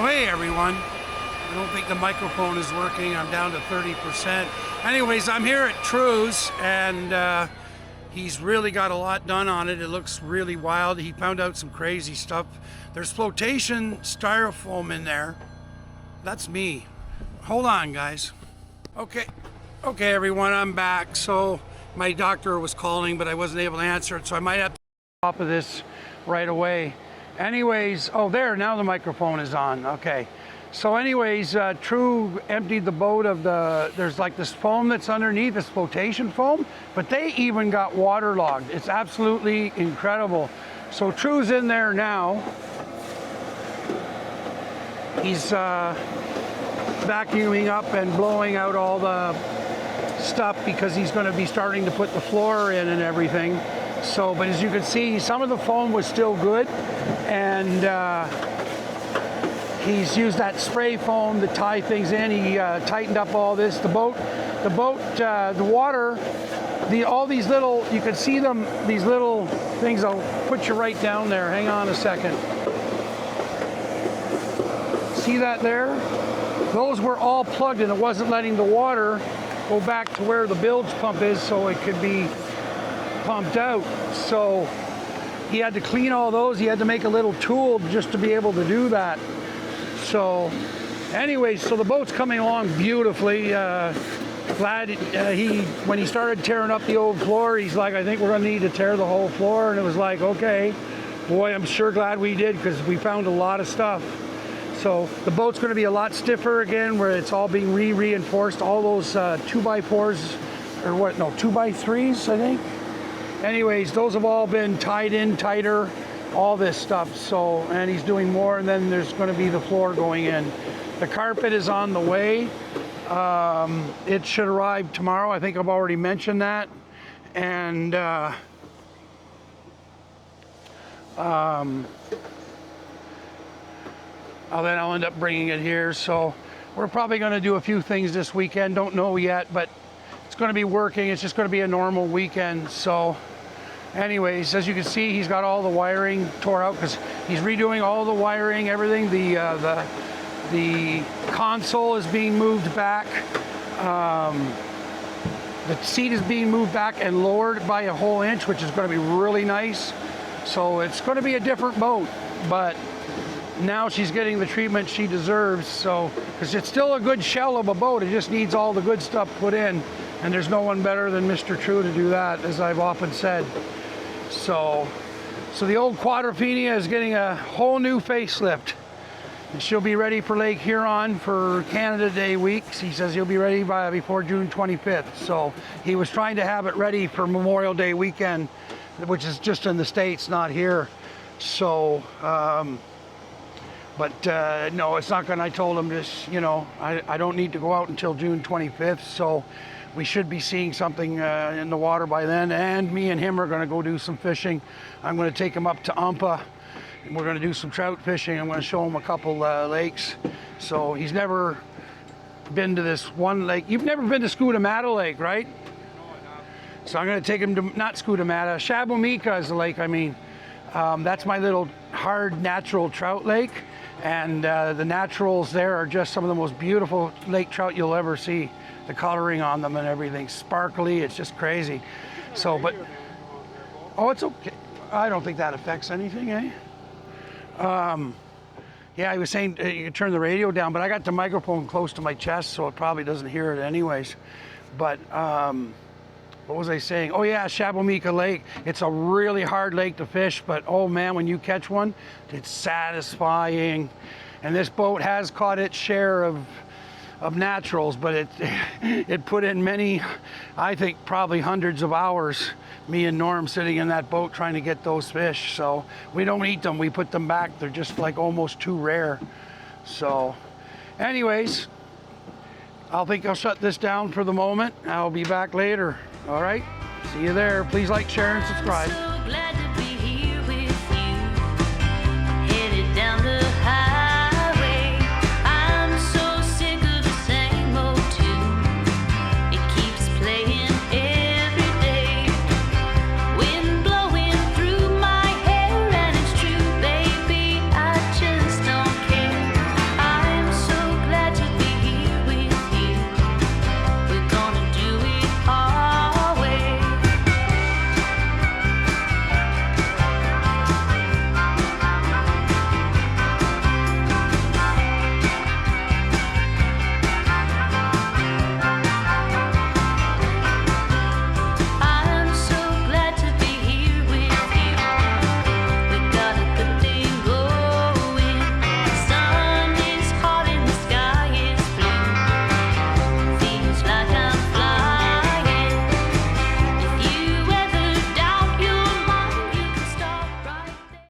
Oh, hey everyone. I don't think the microphone is working. I'm down to 30%. Anyways, I'm here at True's, and he's really got a lot done on it. It looks really wild. He found out some crazy stuff. There's flotation styrofoam in there. That's me. Hold on, guys. Okay, everyone, I'm back. So my doctor was calling, but I wasn't able to answer it, so I might have to top of this right away. Anyways, oh, there, now the microphone is on. Okay. So anyways, True emptied the boat of there's like this foam that's underneath, this flotation foam, but they even got waterlogged. It's absolutely incredible. So True's in there now. He's vacuuming up and blowing out all the stuff because he's going to be starting to put the floor in and everything. So, but as you can see, some of the foam was still good, and he's used that spray foam to tie things in. He tightened up all this. The water, all these little, you can see them, these little things. I'll put you right down there. Hang on a second. See that there? Those were all plugged and it wasn't letting the water go back to where the bilge pump is so it could be pumped out. So he had to clean all those. He had to make a little tool just to be able to do that. So anyways, so the boat's coming along beautifully. Glad when he started tearing up the old floor, he's like, I think we're gonna need to tear the whole floor. And it was like, okay, boy, I'm sure glad we did, because we found a lot of stuff. So the boat's gonna be a lot stiffer again, where it's all being reinforced. All those 2x4s, or what, no, 2x3s, I think. Anyways, those have all been tied in tighter, all this stuff. So, and he's doing more, and then there's going to be the floor going in. The carpet is on the way. It should arrive tomorrow. I think I've already mentioned that. And then I'll end up bringing it here. So we're probably going to do a few things this weekend. Don't know yet, but it's going to be working. It's just going to be a normal weekend. So anyways, as you can see, he's got all the wiring tore out because he's redoing all the wiring, everything. The console is being moved back. The seat is being moved back and lowered by a whole inch, which is going to be really nice. So it's going to be a different boat, but now she's getting the treatment she deserves. So, because it's still a good shell of a boat, it just needs all the good stuff put in. And there's no one better than Mr. True to do that, as I've often said. So the old Quadrophenia is getting a whole new facelift. And she'll be ready for Lake Huron for Canada Day week. He says he'll be ready before June 25th. So he was trying to have it ready for Memorial Day weekend, which is just in the States, not here. So, no, it's not gonna. I told him this, I don't need to go out until June 25th. So we should be seeing something in the water by then, and me and him are going to go do some fishing. I'm going to take him up to Umpa, and we're going to do some trout fishing. I'm going to show him a couple lakes. So he's never been to this one lake. You've never been to Scutamata Lake, right? No, I haven't. So I'm going to take him to, not Scutamata, Shabomika is the lake, I mean. That's my little hard natural trout lake, and the naturals there are just some of the most beautiful lake trout you'll ever see. The coloring on them and everything, sparkly, it's just crazy. So, but, oh, it's okay. I don't think that affects anything, eh? Yeah, he was saying you could turn the radio down, but I got the microphone close to my chest, so it probably doesn't hear it anyways. But, what was I saying? Oh yeah, Shabomika Lake. It's a really hard lake to fish, but oh man, when you catch one, it's satisfying. And this boat has caught its share of naturals, but it put in many, I think probably hundreds of hours, me and Norm sitting in that boat trying to get those fish. So we don't eat them, we put them back. They're just like almost too rare. So anyways, I'll shut this down for the moment. I'll be back later. All right, see you there. Please like, share, and subscribe.